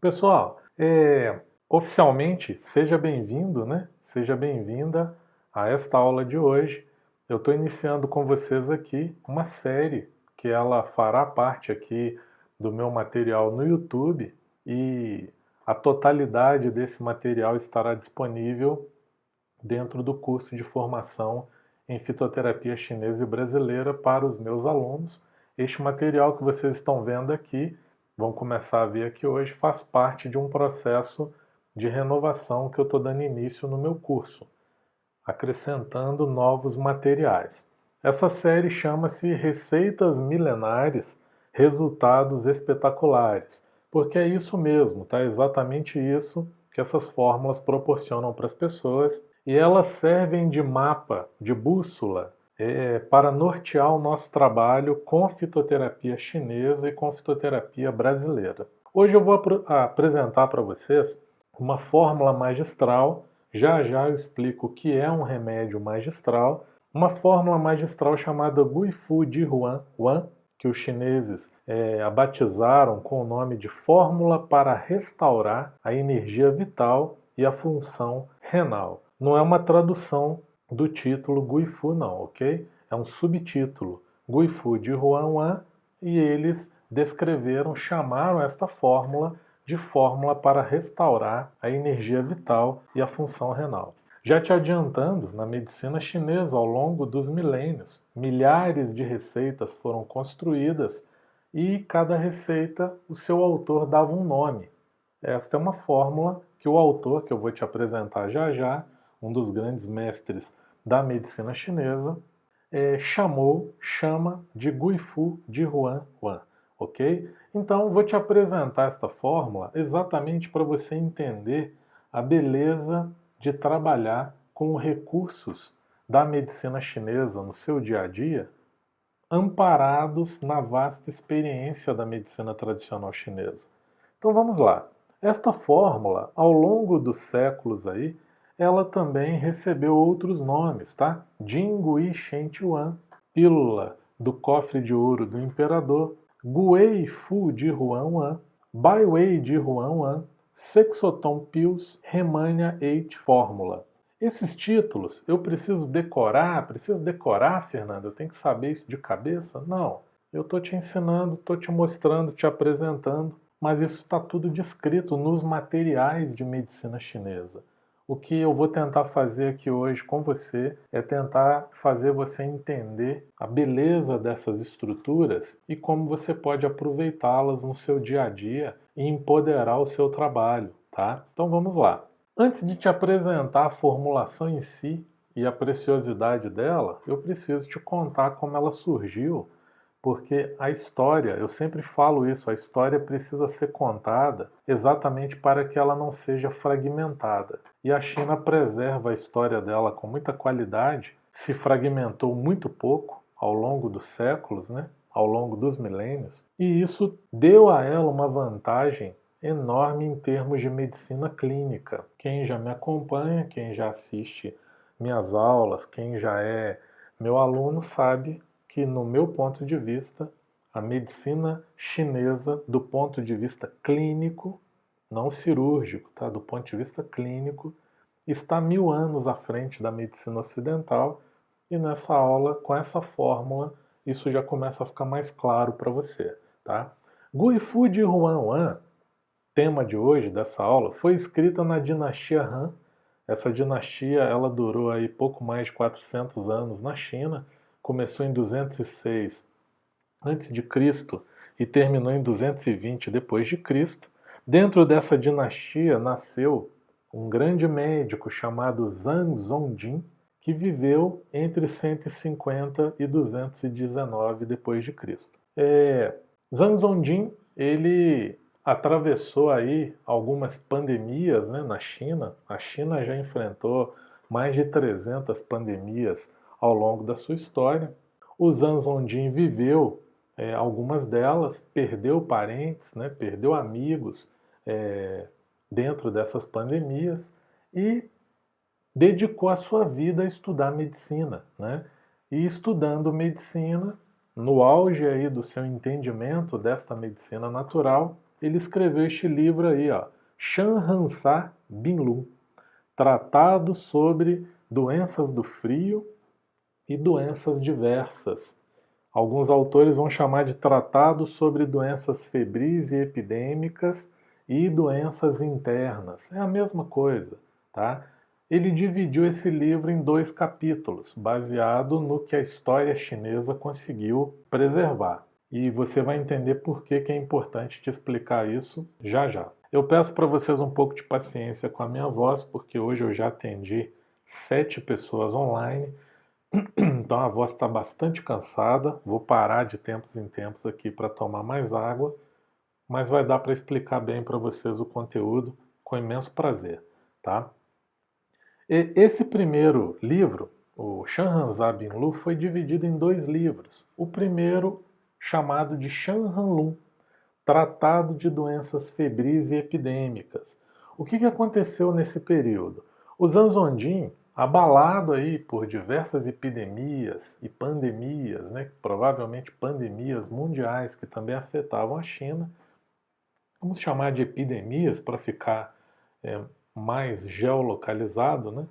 Pessoal, oficialmente, seja bem-vindo, né? Seja bem-vinda a esta aula de hoje. Eu estou iniciando com vocês aqui uma série que ela fará parte aqui do meu material no YouTube e a totalidade desse material estará disponível dentro do curso de formação em fitoterapia chinesa e brasileira para os meus alunos. Este material que vocês estão vendo aqui, vão começar a ver aqui hoje, faz parte de um processo de renovação que eu estou dando início no meu curso, acrescentando novos materiais. Essa série chama-se Receitas Milenares, Resultados Espetaculares, porque é isso mesmo, tá? É exatamente isso que essas fórmulas proporcionam para as pessoas e elas servem de mapa, de bússola, para nortear o nosso trabalho com fitoterapia chinesa e com fitoterapia brasileira. Hoje eu vou apresentar para vocês uma fórmula magistral. Já já eu explico o que é um remédio magistral. Uma fórmula magistral chamada Guifu Di Huan, que os chineses a batizaram com o nome de Fórmula para Restaurar a Energia Vital e a Função Renal. Não é uma tradução do título Guifu não, ok? É um subtítulo, Guifu Di Huan, e eles descreveram, chamaram esta fórmula de fórmula para restaurar a energia vital e a função renal. Já te adiantando, na medicina chinesa, ao longo dos milênios, milhares de receitas foram construídas e cada receita, o seu autor dava um nome. Esta é uma fórmula que o autor, que eu vou te apresentar já já, um dos grandes mestres da medicina chinesa, chama de Guifu Di Huan, ok? Então, vou te apresentar esta fórmula exatamente para você entender a beleza de trabalhar com recursos da medicina chinesa no seu dia a dia, amparados na vasta experiência da medicina tradicional chinesa. Então vamos lá. Esta fórmula, ao longo dos séculos aí, ela também recebeu outros nomes, tá? Jingui Shen Chuan, pílula do cofre de ouro do imperador, Guei Fu Di Huan, Bai Wei Di Huan, Sexoton Pills, Remania 8 Fórmula. Esses títulos eu preciso decorar, Fernando? Eu tenho que saber isso de cabeça? Não. Eu estou te ensinando, estou te mostrando, te apresentando, mas isso está tudo descrito nos materiais de medicina chinesa. O que eu vou tentar fazer aqui hoje com você é tentar fazer você entender a beleza dessas estruturas e como você pode aproveitá-las no seu dia a dia e empoderar o seu trabalho, tá? Então vamos lá. Antes de te apresentar a formulação em si e a preciosidade dela, eu preciso te contar como ela surgiu, porque a história, eu sempre falo isso, a história precisa ser contada exatamente para que ela não seja fragmentada. E a China preserva a história dela com muita qualidade, se fragmentou muito pouco ao longo dos séculos, né? Ao longo dos milênios, e isso deu a ela uma vantagem enorme em termos de medicina clínica. Quem já me acompanha, quem já assiste minhas aulas, quem já é meu aluno sabe que, no meu ponto de vista, a medicina chinesa, do ponto de vista clínico, não cirúrgico, tá? Do ponto de vista clínico, está 1000 anos à frente da medicina ocidental, e nessa aula, com essa fórmula, isso já começa a ficar mais claro para você, tá? Guifu Di Huan, tema de hoje dessa aula, foi escrita na dinastia Han. Essa dinastia ela durou aí pouco mais de 400 anos na China, começou em 206 a.C. e terminou em 220 depois de Cristo. Dentro dessa dinastia nasceu um grande médico chamado Zhang Zongjin, que viveu entre 150 e 219 depois de Cristo. Zhang Zongjin, ele atravessou aí algumas pandemias, né, na China. A China já enfrentou mais de 300 pandemias ao longo da sua história. O Zhang Zongjin viveu algumas delas, perdeu parentes, né, perdeu amigos dentro dessas pandemias e dedicou a sua vida a estudar medicina, né? E estudando medicina, no auge aí do seu entendimento desta medicina natural, ele escreveu este livro aí, ó, Shan Hansa Binlu, Tratado sobre Doenças do Frio e Doenças Diversas. Alguns autores vão chamar de Tratado sobre Doenças Febris e Epidêmicas e Doenças Internas. É a mesma coisa, tá? Ele dividiu esse livro em 2 capítulos, baseado no que a história chinesa conseguiu preservar. E você vai entender por que é importante te explicar isso já já. Eu peço para vocês um pouco de paciência com a minha voz, porque hoje eu já atendi 7 pessoas online, então a voz está bastante cansada. Vou parar de tempos em tempos aqui para tomar mais água, mas vai dar para explicar bem para vocês o conteúdo com imenso prazer, tá? E esse primeiro livro, o Shan Hansa Binlu, foi dividido em 2 livros. O primeiro, chamado de Shan Hanlun, Tratado de Doenças Febris e Epidêmicas. O que aconteceu nesse período? O Zanzondin, abalado aí por diversas epidemias e pandemias, né, provavelmente pandemias mundiais que também afetavam a China, vamos chamar de epidemias para ficar mais geolocalizado, né?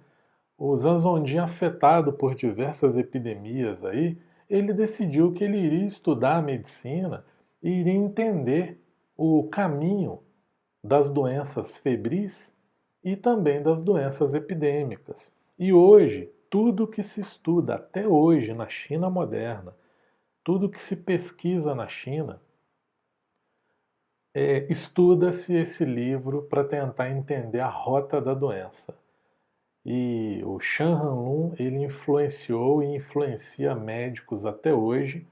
O Zanzondin, afetado por diversas epidemias aí, ele decidiu que ele iria estudar a medicina e iria entender o caminho das doenças febris e também das doenças epidêmicas. E hoje, tudo que se estuda até hoje na China moderna, tudo que se pesquisa na China, estuda-se esse livro para tentar entender a rota da doença. E o Shan Hanlun, ele influenciou e influencia médicos até hoje.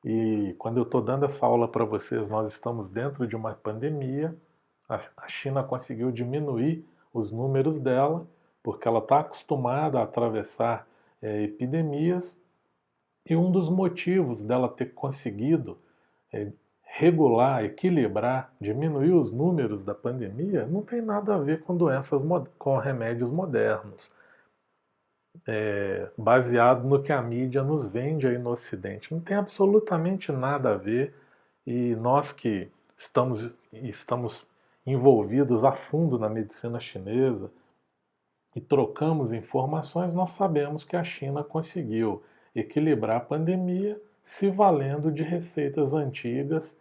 E quando eu estou dando essa aula para vocês, nós estamos dentro de uma pandemia. A China conseguiu diminuir os números dela, porque ela está acostumada a atravessar epidemias. E um dos motivos dela ter conseguido regular, equilibrar, diminuir os números da pandemia não tem nada a ver com com remédios modernos, baseado no que a mídia nos vende aí no Ocidente. Não tem absolutamente nada a ver, e nós que estamos envolvidos a fundo na medicina chinesa e trocamos informações, nós sabemos que a China conseguiu equilibrar a pandemia se valendo de receitas antigas,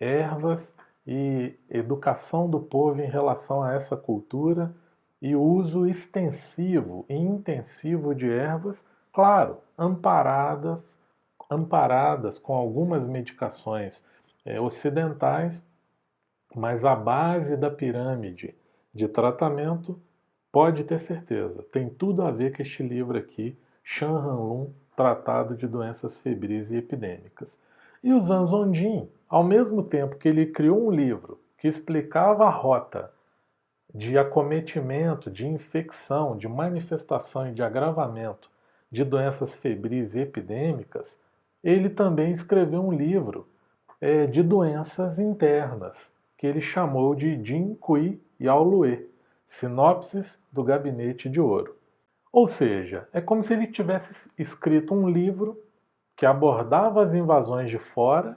ervas e educação do povo em relação a essa cultura e o uso extensivo e intensivo de ervas, claro, amparadas com algumas medicações ocidentais, mas a base da pirâmide de tratamento, pode ter certeza, tem tudo a ver com este livro aqui, Shan Hanlun, Tratado de Doenças Febris e Epidêmicas. E o Zanzondin, ao mesmo tempo que ele criou um livro que explicava a rota de acometimento, de infecção, de manifestação e de agravamento de doenças febris e epidêmicas, ele também escreveu um livro de doenças internas, que ele chamou de Jin Kui Yaolue, Sinopses do Gabinete de Ouro. Ou seja, é como se ele tivesse escrito um livro que abordava as invasões de fora,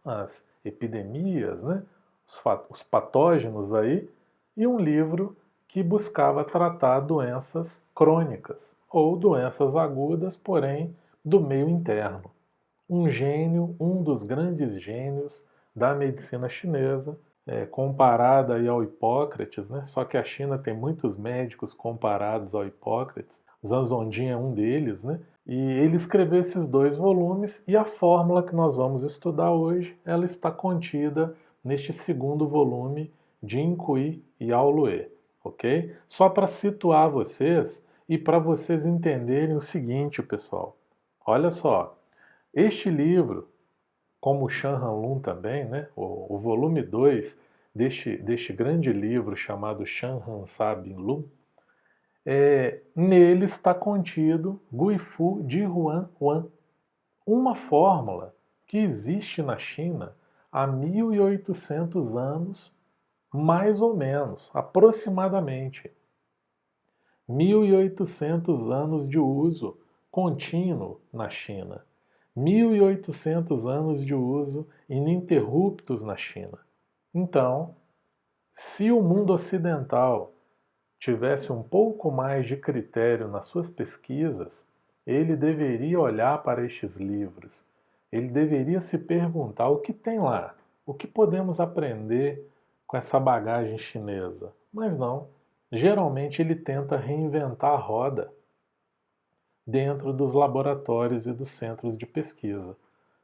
as epidemias, né, os patógenos aí, e um livro que buscava tratar doenças crônicas ou doenças agudas, porém do meio interno. Um gênio, um dos grandes gênios da medicina chinesa, comparada aí ao Hipócrates, né? Só que a China tem muitos médicos comparados ao Hipócrates. Zanzondin é um deles, né? E ele escreveu esses 2 volumes, e a fórmula que nós vamos estudar hoje, ela está contida neste segundo volume, Jin Kui Yaolue, ok? Só para situar vocês e para vocês entenderem o seguinte, pessoal. Olha só, este livro, como o Shan Hanlun também, né, o volume 2 deste grande livro chamado Shan Hansa Binlu, nele está contido Guifu Jihuan Wan, uma fórmula que existe na China há 1800 anos, mais ou menos, aproximadamente. 1800 anos de uso contínuo na China. 1800 anos de uso ininterruptos na China. Então, se o mundo ocidental tivesse um pouco mais de critério nas suas pesquisas, ele deveria olhar para estes livros. Ele deveria se perguntar o que tem lá, o que podemos aprender com essa bagagem chinesa. Mas não, geralmente ele tenta reinventar a roda dentro dos laboratórios e dos centros de pesquisa.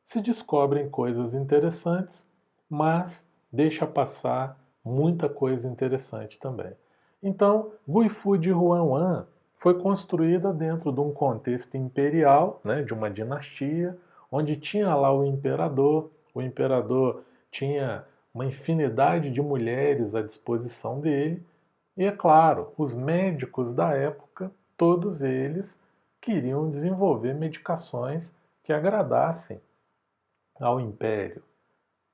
Se descobrem coisas interessantes, mas deixa passar muita coisa interessante também. Então, Guifu de Huanhuan foi construída dentro de um contexto imperial, né, de uma dinastia, onde tinha lá o imperador tinha uma infinidade de mulheres à disposição dele, e é claro, os médicos da época, todos eles queriam desenvolver medicações que agradassem ao império.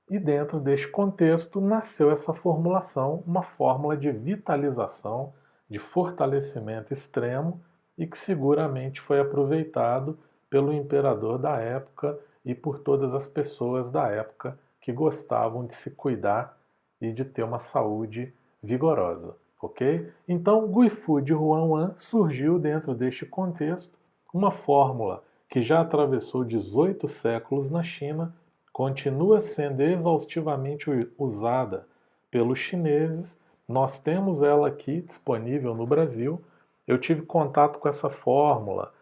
E dentro deste contexto nasceu essa formulação, uma fórmula de vitalização, de fortalecimento extremo e que seguramente foi aproveitado pelo imperador da época e por todas as pessoas da época que gostavam de se cuidar e de ter uma saúde vigorosa, ok? Então, Guifu de Huanhuan surgiu dentro deste contexto, uma fórmula que já atravessou 18 séculos na China, continua sendo exaustivamente usada pelos chineses. Nós temos ela aqui disponível no Brasil. Eu tive contato com essa fórmula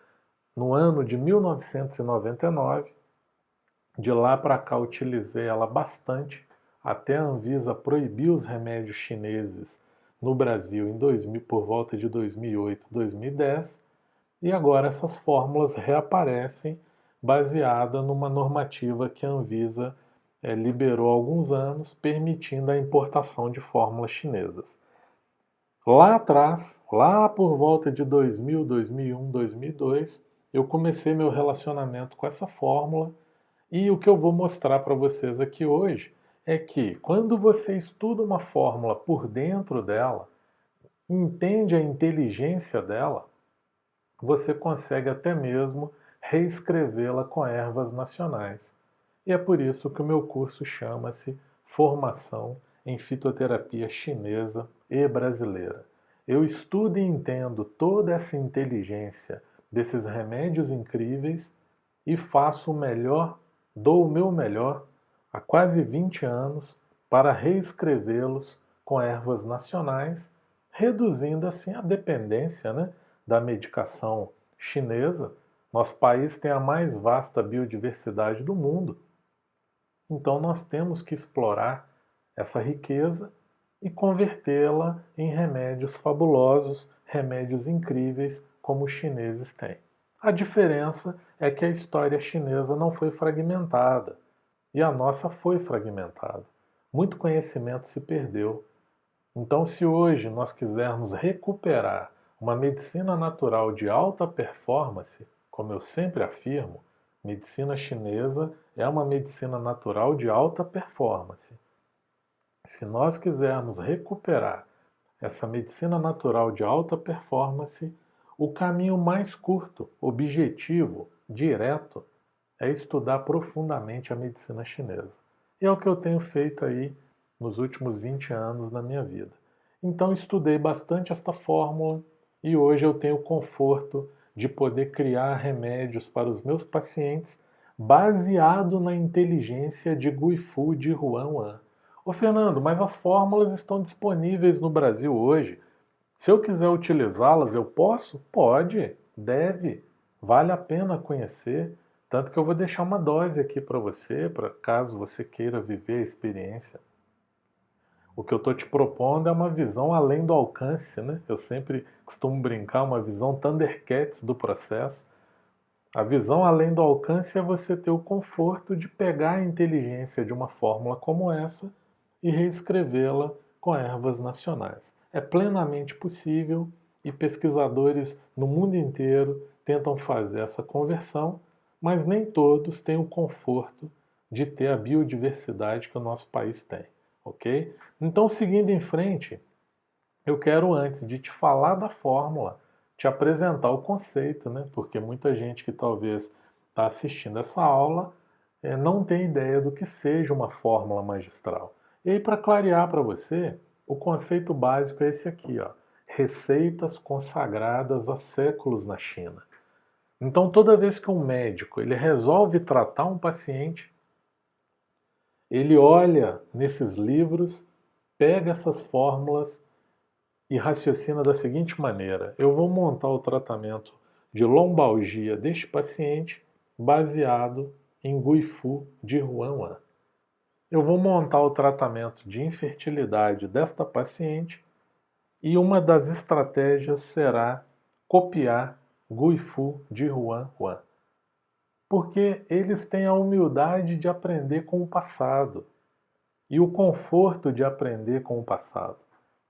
no ano de 1999. De lá para cá utilizei ela bastante, até a Anvisa proibiu os remédios chineses no Brasil em 2000, por volta de 2008, 2010. E agora essas fórmulas reaparecem baseada numa normativa que a Anvisa liberou há alguns anos, permitindo a importação de fórmulas chinesas. Lá atrás, lá por volta de 2000, 2001, 2002, eu comecei meu relacionamento com essa fórmula e o que eu vou mostrar para vocês aqui hoje é que quando você estuda uma fórmula por dentro dela, entende a inteligência dela, você consegue até mesmo reescrevê-la com ervas nacionais. E é por isso que o meu curso chama-se Formação em Fitoterapia Chinesa e Brasileira. Eu estudo e entendo toda essa inteligência desses remédios incríveis e faço o melhor, dou o meu melhor há quase 20 anos para reescrevê-los com ervas nacionais, reduzindo assim a dependência, né, da medicação chinesa. Nosso país tem a mais vasta biodiversidade do mundo, então nós temos que explorar essa riqueza e convertê-la em remédios fabulosos, remédios incríveis como os chineses têm. A diferença é que a história chinesa não foi fragmentada e a nossa foi fragmentada. Muito conhecimento se perdeu. Então, se hoje nós quisermos recuperar uma medicina natural de alta performance, como eu sempre afirmo, medicina chinesa é uma medicina natural de alta performance. Se nós quisermos recuperar essa medicina natural de alta performance, o caminho mais curto, objetivo, direto, é estudar profundamente a medicina chinesa. E é o que eu tenho feito aí nos últimos 20 anos na minha vida. Então estudei bastante esta fórmula e hoje eu tenho o conforto de poder criar remédios para os meus pacientes baseado na inteligência de Guifu de Huanhuan. Ô Fernando, mas as fórmulas estão disponíveis no Brasil hoje. Se eu quiser utilizá-las, eu posso? Pode, deve, vale a pena conhecer. Tanto que eu vou deixar uma dose aqui para você, para caso você queira viver a experiência. O que eu estou te propondo é uma visão além do alcance, né? Eu sempre costumo brincar, uma visão Thundercats do processo. A visão além do alcance é você ter o conforto de pegar a inteligência de uma fórmula como essa e reescrevê-la com ervas nacionais. É plenamente possível e pesquisadores no mundo inteiro tentam fazer essa conversão, mas nem todos têm o conforto de ter a biodiversidade que o nosso país tem, ok? Então, seguindo em frente, eu quero, antes de te falar da fórmula, te apresentar o conceito, né? Porque muita gente que talvez está assistindo essa aula não tem ideia do que seja uma fórmula magistral. E aí, para clarear para você, o conceito básico é esse aqui, ó. Receitas consagradas há séculos na China. Então, toda vez que um médico ele resolve tratar um paciente, ele olha nesses livros, pega essas fórmulas e raciocina da seguinte maneira: eu vou montar o tratamento de lombalgia deste paciente baseado em Guifu de Huanhuan. Eu vou montar o tratamento de infertilidade desta paciente e uma das estratégias será copiar Guifu de Huanhuan. Porque eles têm a humildade de aprender com o passado e o conforto de aprender com o passado.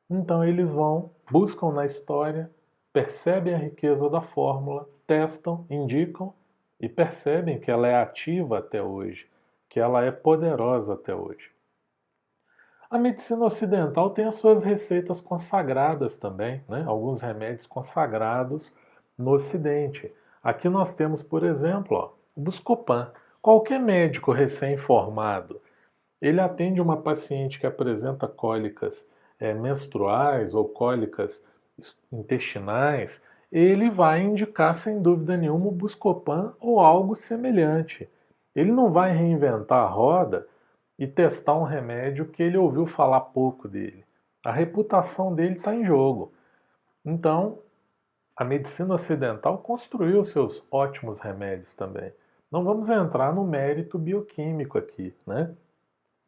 Então eles vão, buscam na história, percebem a riqueza da fórmula, testam, indicam e percebem que ela é ativa até hoje, que ela é poderosa até hoje. A medicina ocidental tem as suas receitas consagradas também, né? Alguns remédios consagrados no Ocidente. Aqui nós temos, por exemplo, ó, o Buscopan. Qualquer médico recém-formado, ele atende uma paciente que apresenta cólicas menstruais ou cólicas intestinais, ele vai indicar sem dúvida nenhuma o Buscopan ou algo semelhante. Ele não vai reinventar a roda e testar um remédio que ele ouviu falar pouco dele. A reputação dele está em jogo. Então, a medicina ocidental construiu seus ótimos remédios também. Não vamos entrar no mérito bioquímico aqui, né?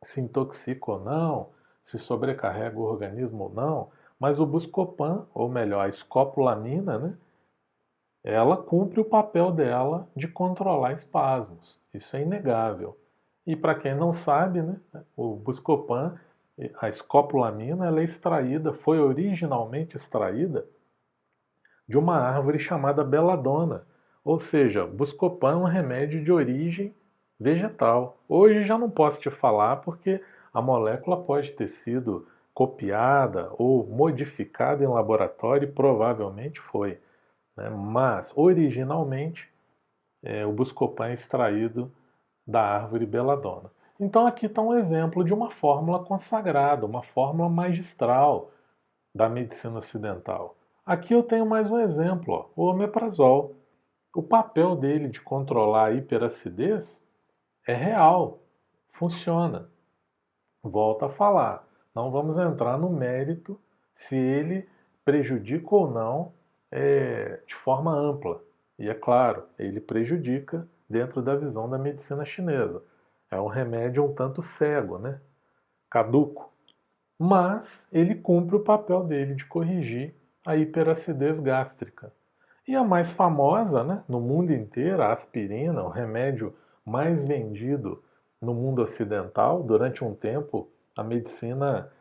Se intoxica ou não, se sobrecarrega o organismo ou não, mas o Buscopan, ou melhor, a escopolamina, né? Ela cumpre o papel dela de controlar espasmos. Isso é inegável. E para quem não sabe, né, o Buscopan, a escopolamina, ela é extraída, foi originalmente extraída de uma árvore chamada beladona. Ou seja, Buscopan é um remédio de origem vegetal. Hoje já não posso te falar porque a molécula pode ter sido copiada ou modificada em laboratório e provavelmente foi, né? Mas originalmente o Buscopan é extraído da árvore beladona. Então aqui está um exemplo de uma fórmula consagrada, uma fórmula magistral da medicina ocidental. Aqui eu tenho mais um exemplo, ó, o omeprazol. O papel dele de controlar a hiperacidez é real, funciona. Volto a falar, não vamos entrar no mérito se ele prejudica ou não de forma ampla. E é claro, ele prejudica dentro da visão da medicina chinesa. É um remédio um tanto cego, né? Caduco. Mas ele cumpre o papel dele de corrigir a hiperacidez gástrica. E a mais famosa, né, no mundo inteiro, a aspirina, o remédio mais vendido no mundo ocidental. Durante um tempo, a medicina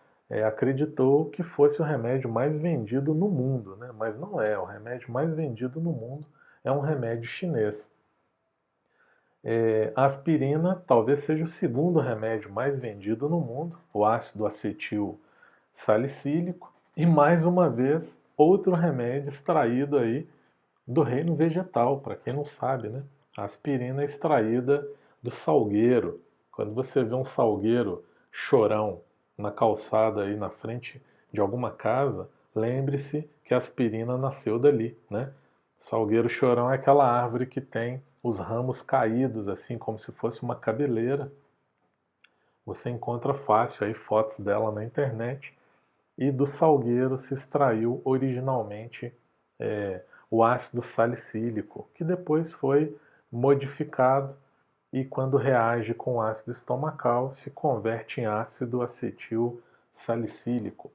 acreditou que fosse o remédio mais vendido no mundo, né? Mas não é. O remédio mais vendido no mundo é um remédio chinês. A aspirina talvez seja o segundo remédio mais vendido no mundo, o ácido acetil salicílico, e mais uma vez, outro remédio extraído aí do reino vegetal, para quem não sabe, né? A aspirina é extraída do salgueiro. Quando você vê um salgueiro chorão na calçada aí na frente de alguma casa, lembre-se que a aspirina nasceu dali, né? Salgueiro chorão é aquela árvore que tem os ramos caídos, assim como se fosse uma cabeleira. Você encontra fácil aí fotos dela na internet. E do salgueiro se extraiu originalmente o ácido salicílico, que depois foi modificado e quando reage com ácido estomacal se converte em ácido acetil salicílico.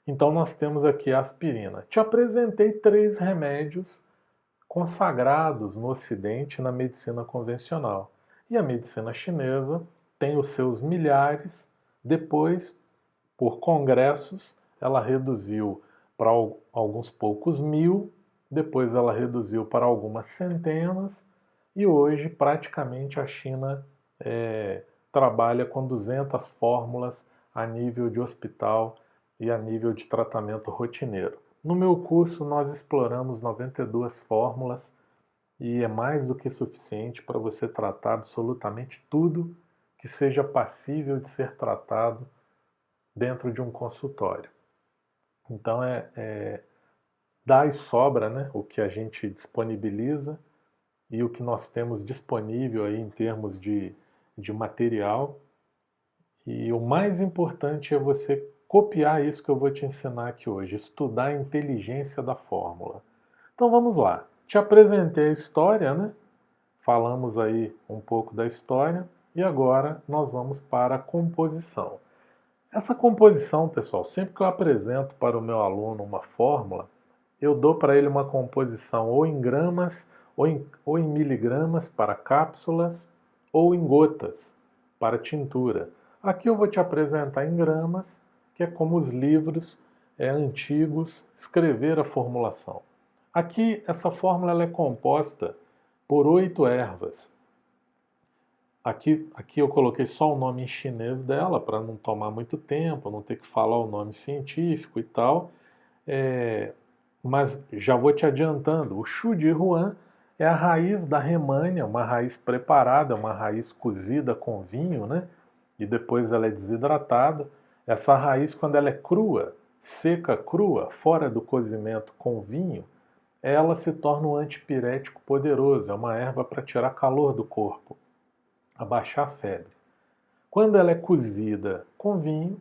Então nós temos aqui a aspirina. Te apresentei 3 remédios consagrados no Ocidente na medicina convencional. E a medicina chinesa tem os seus milhares, depois, por congressos, ela reduziu para alguns poucos mil, depois ela reduziu para algumas centenas, e hoje praticamente a China trabalha com 200 fórmulas a nível de hospital e a nível de tratamento rotineiro. No meu curso nós exploramos 92 fórmulas e é mais do que suficiente para você tratar absolutamente tudo que seja passível de ser tratado dentro de um consultório. Então dá e sobra, né, o que a gente disponibiliza e o que nós temos disponível aí em termos de material. E o mais importante é você copiar isso que eu vou te ensinar aqui hoje, estudar a inteligência da fórmula. Então vamos lá. Te apresentei a história, né? Falamos aí um pouco da história e agora nós vamos para a composição. Essa composição, pessoal, sempre que eu apresento para o meu aluno uma fórmula, eu dou para ele uma composição ou em gramas ou em miligramas para cápsulas ou em gotas para tintura. Aqui eu vou te apresentar em gramas, que é como os livros antigos escreveram a formulação. Aqui essa fórmula ela é composta por 8 ervas. Aqui eu coloquei só o nome em chinês dela para não tomar muito tempo, não ter que falar o nome científico e tal. Mas já vou te adiantando, o Shu de Ruan é a raiz da remânia, uma raiz preparada, uma raiz cozida com vinho, né? E depois ela é desidratada. Essa raiz, quando ela é crua, seca, crua, fora do cozimento com vinho, ela se torna um antipirético poderoso, é uma erva para tirar calor do corpo, abaixar a febre. Quando ela é cozida com vinho,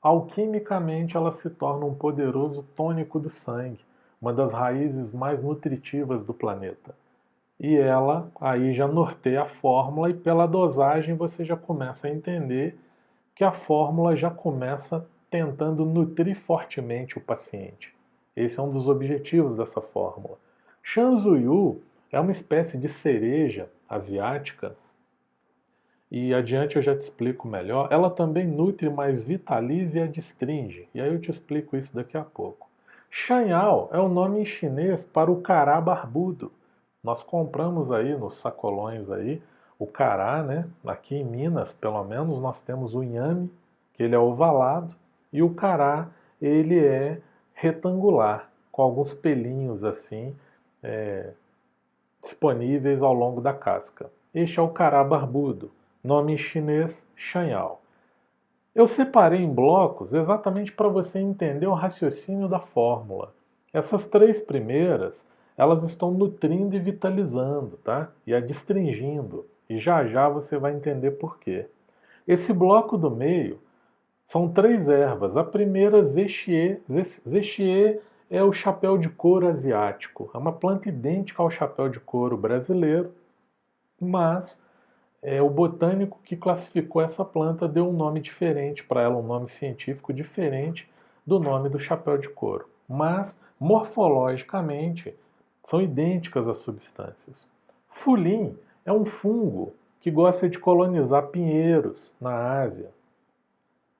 alquimicamente ela se torna um poderoso tônico do sangue, uma das raízes mais nutritivas do planeta. E ela aí já norteia a fórmula e pela dosagem você já começa a entender que a fórmula já começa tentando nutrir fortemente o paciente. Esse é um dos objetivos dessa fórmula. Shanzuyu é uma espécie de cereja asiática e adiante eu já te explico melhor. Ela também nutre, mais vitaliza e adstringe. E aí eu te explico isso daqui a pouco. Shanyao é o nome em chinês para o cará barbudo. Nós compramos aí nos sacolões aí o cará, né? Aqui em Minas, pelo menos, nós temos o inhame, que ele é ovalado, e o cará, ele é retangular, com alguns pelinhos assim disponíveis ao longo da casca. Este é o cará barbudo, nome em chinês Shanyao. Eu separei em blocos exatamente para você entender o raciocínio da fórmula. Essas 3 primeiras, elas estão nutrindo e vitalizando, tá? E adstringindo. E já já você vai entender por quê. Esse bloco do meio são 3 ervas. A primeira, zexie. Zexie é o chapéu de couro asiático. É uma planta idêntica ao chapéu de couro brasileiro, mas o botânico que classificou essa planta deu um nome diferente para ela, um nome científico diferente do nome do chapéu de couro. Mas, morfologicamente, são idênticas as substâncias. Fulim é um fungo que gosta de colonizar pinheiros na Ásia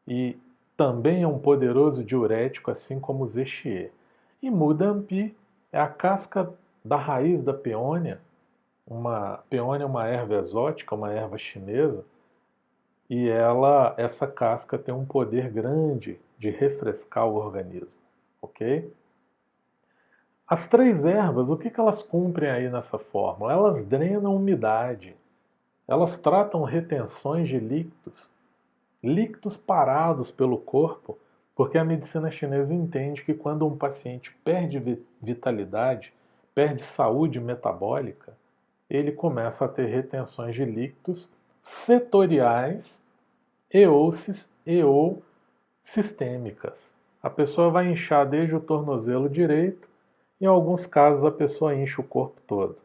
e também é um poderoso diurético, assim como o zexie. E mudampi é a casca da raiz da peônia. Uma peônia é uma erva exótica, uma erva chinesa, e essa casca tem um poder grande de refrescar o organismo, ok? As 3 ervas, o que elas cumprem aí nessa fórmula? Elas drenam umidade, elas tratam retenções de líquidos parados pelo corpo, porque a medicina chinesa entende que quando um paciente perde vitalidade, perde saúde metabólica, ele começa a ter retenções de líquidos setoriais e ou sistêmicas. A pessoa vai inchar desde o tornozelo direito, em alguns casos a pessoa incha o corpo todo.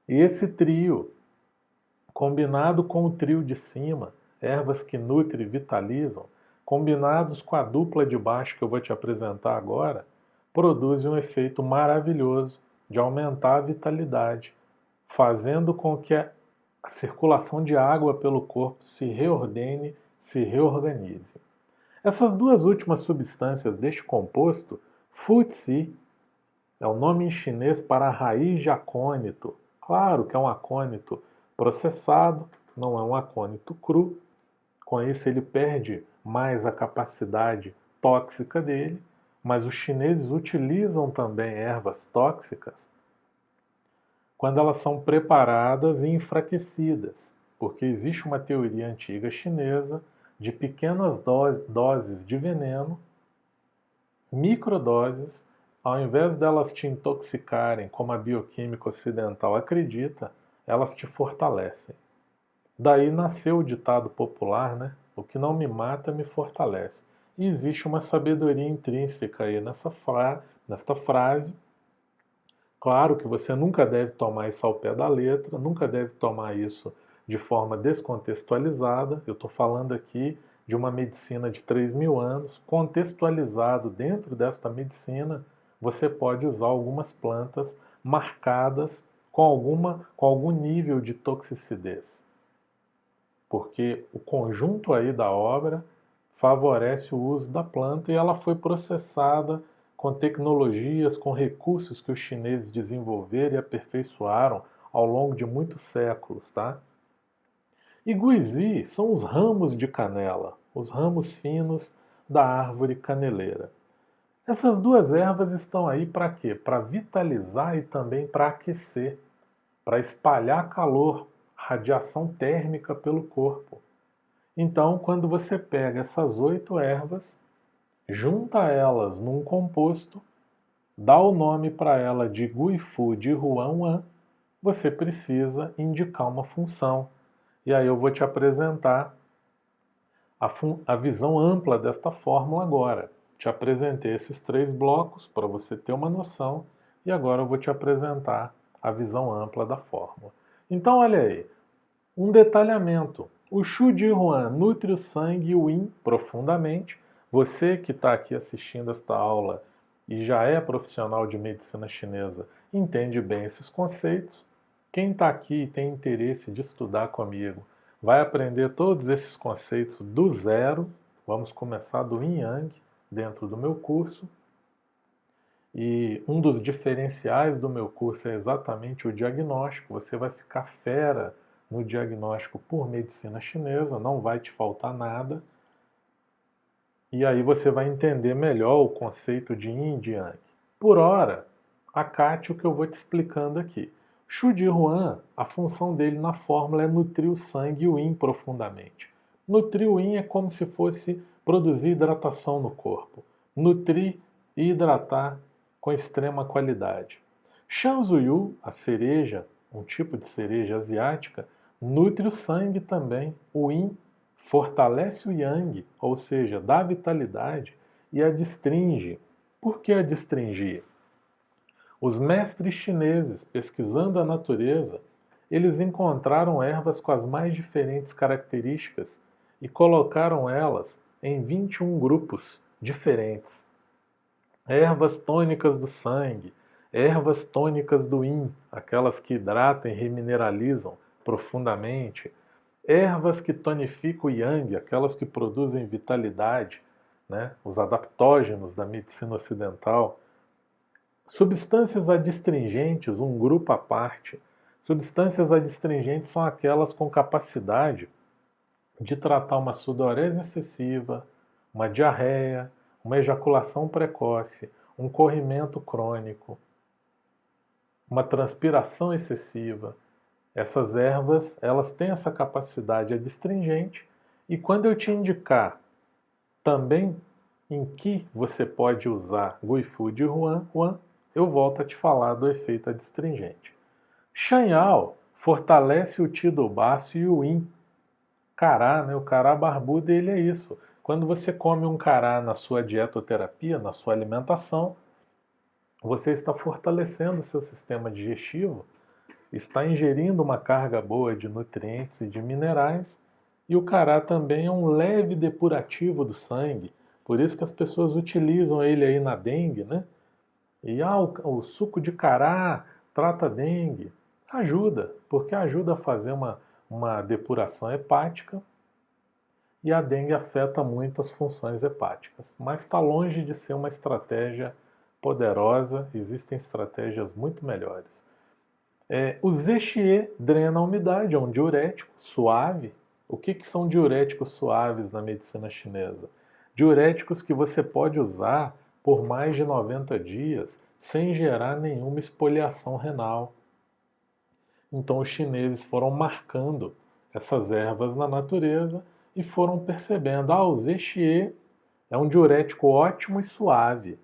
E esse trio, combinado com o trio de cima, ervas que nutrem e vitalizam, combinados com a dupla de baixo que eu vou te apresentar agora, produzem um efeito maravilhoso de aumentar a vitalidade, fazendo com que a circulação de água pelo corpo se reordene, se reorganize. Essas 2 últimas substâncias deste composto, Futsi, é o nome em chinês para a raiz de acônito. Claro que é um acônito processado, não é um acônito cru. Com isso ele perde mais a capacidade tóxica dele, mas os chineses utilizam também ervas tóxicas quando elas são preparadas e enfraquecidas, porque existe uma teoria antiga chinesa de pequenas doses de veneno, microdoses, ao invés delas te intoxicarem, como a bioquímica ocidental acredita, elas te fortalecem. Daí nasceu o ditado popular, né? O que não me mata me fortalece. E existe uma sabedoria intrínseca aí nesta frase. Claro que você nunca deve tomar isso ao pé da letra, nunca deve tomar isso de forma descontextualizada. Eu estou falando aqui de uma medicina de 3.000 anos, contextualizado dentro desta medicina, você pode usar algumas plantas marcadas com algum nível de toxicidez. Porque o conjunto aí da obra favorece o uso da planta e ela foi processada com tecnologias, com recursos que os chineses desenvolveram e aperfeiçoaram ao longo de muitos séculos, tá? E guizi são os ramos de canela, os ramos finos da árvore caneleira. Essas duas ervas estão aí para quê? Para vitalizar e também para aquecer, para espalhar calor, radiação térmica pelo corpo. Então, quando você pega essas 8 ervas, junta elas num composto, dá o nome para ela de Guifu de Huanhuan, você precisa indicar uma função. E aí eu vou te apresentar a visão ampla desta fórmula agora. Te apresentei esses 3 blocos para você ter uma noção e agora eu vou te apresentar a visão ampla da fórmula. Então olha aí, um detalhamento. O Shu de Huan nutre o sangue e o Yin profundamente. Você que está aqui assistindo esta aula e já é profissional de medicina chinesa, entende bem esses conceitos. Quem está aqui e tem interesse de estudar comigo, vai aprender todos esses conceitos do zero. Vamos começar do Yin Yang dentro do meu curso. E um dos diferenciais do meu curso é exatamente o diagnóstico. Você vai ficar fera no diagnóstico por medicina chinesa, não vai te faltar nada. E aí você vai entender melhor o conceito de Yin e Yang. Por hora, acate o que eu vou te explicando aqui. Shu de Huan, a função dele na fórmula é nutrir o sangue e o Yin profundamente. Nutrir o Yin é como se fosse produzir hidratação no corpo. Nutrir e hidratar com extrema qualidade. Shanzuyu, a cereja, um tipo de cereja asiática, nutre o sangue também. O Yin fortalece o Yang, ou seja, dá vitalidade e a destringe. Por que a destringir? Os mestres chineses, pesquisando a natureza, eles encontraram ervas com as mais diferentes características e colocaram elas em 21 grupos diferentes. Ervas tônicas do sangue, ervas tônicas do Yin, aquelas que hidratam e remineralizam profundamente, ervas que tonificam o Yang, aquelas que produzem vitalidade, né? Os adaptógenos da medicina ocidental. Substâncias adstringentes, um grupo à parte. Substâncias adstringentes são aquelas com capacidade de tratar uma sudorese excessiva, uma diarreia, uma ejaculação precoce, um corrimento crônico, uma transpiração excessiva. Essas ervas, elas têm essa capacidade adstringente e quando eu te indicar também em que você pode usar Guifu de Huanhuan, eu volto a te falar do efeito adstringente. Shangyao fortalece o Tidobácio e o Yin. Cará, né? O cará barbudo, ele é isso. Quando você come um cará na sua dietoterapia, na sua alimentação, você está fortalecendo o seu sistema digestivo, está ingerindo uma carga boa de nutrientes e de minerais, e o cará também é um leve depurativo do sangue, por isso que as pessoas utilizam ele aí na dengue, né? E o suco de cará trata dengue. Ajuda, porque ajuda a fazer uma depuração hepática e a dengue afeta muito as funções hepáticas. Mas está longe de ser uma estratégia poderosa, existem estratégias muito melhores. O Zexie drena a umidade, é um diurético suave. O que são diuréticos suaves na medicina chinesa? Diuréticos que você pode usar por mais de 90 dias sem gerar nenhuma espoliação renal. Então os chineses foram marcando essas ervas na natureza e foram percebendo, o zexie é um diurético ótimo e suave.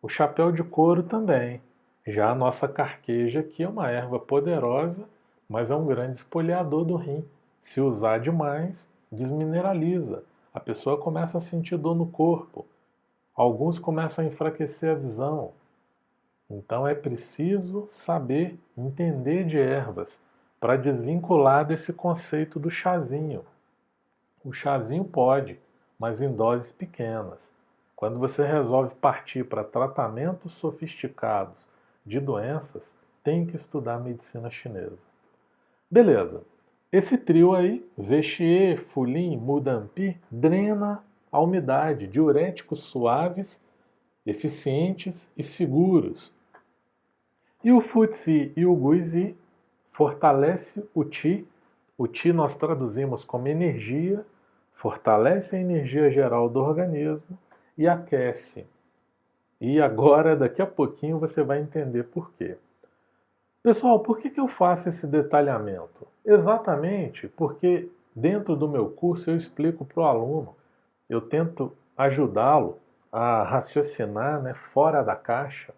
O chapéu de couro também. Já a nossa carqueja aqui é uma erva poderosa, mas é um grande esfoliador do rim. Se usar demais, desmineraliza. A pessoa começa a sentir dor no corpo. Alguns começam a enfraquecer a visão. Então é preciso saber, entender de ervas para desvincular desse conceito do chazinho. O chazinho pode, mas em doses pequenas. Quando você resolve partir para tratamentos sofisticados de doenças, tem que estudar medicina chinesa. Beleza. Esse trio aí, zexie, fulin, mudampi, drena a umidade, diuréticos suaves, eficientes e seguros. E o futsi e o guizi fortalece o ti. O ti nós traduzimos como energia, fortalece a energia geral do organismo e aquece. E agora, daqui a pouquinho, você vai entender por quê. Pessoal, por que eu faço esse detalhamento? Exatamente porque dentro do meu curso eu explico para o aluno, eu tento ajudá-lo a raciocinar, né, fora da caixa,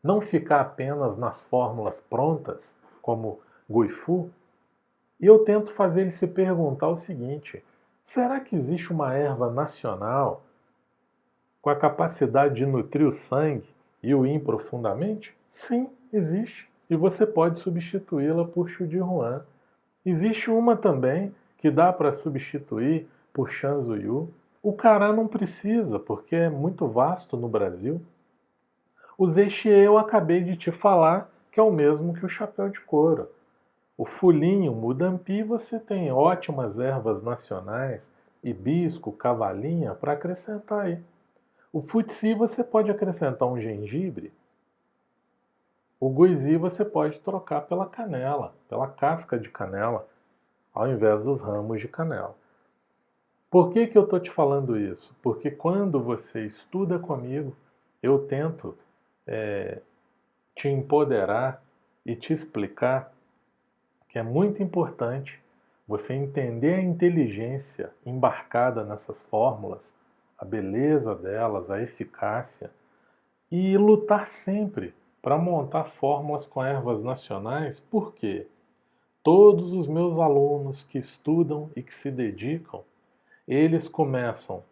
não ficar apenas nas fórmulas prontas, como Guifu, e eu tento fazer ele se perguntar o seguinte: será que existe uma erva nacional com a capacidade de nutrir o sangue e o yin profundamente? Sim, existe. E você pode substituí-la por Shu de Ruan. Existe uma também que dá para substituir por Shanzuyu. O cará não precisa, porque é muito vasto no Brasil. O zexie eu acabei de te falar que é o mesmo que o chapéu de couro. O fulinho, mudampi, você tem ótimas ervas nacionais, hibisco, cavalinha, para acrescentar aí. O futsi você pode acrescentar um gengibre. O guizi você pode trocar pela canela, pela casca de canela, ao invés dos ramos de canela. Por que eu estou te falando isso? Porque quando você estuda comigo, eu tento te empoderar e te explicar que é muito importante você entender a inteligência embarcada nessas fórmulas, a beleza delas, a eficácia, e lutar sempre para montar fórmulas com ervas nacionais, porque todos os meus alunos que estudam e que se dedicam, eles começam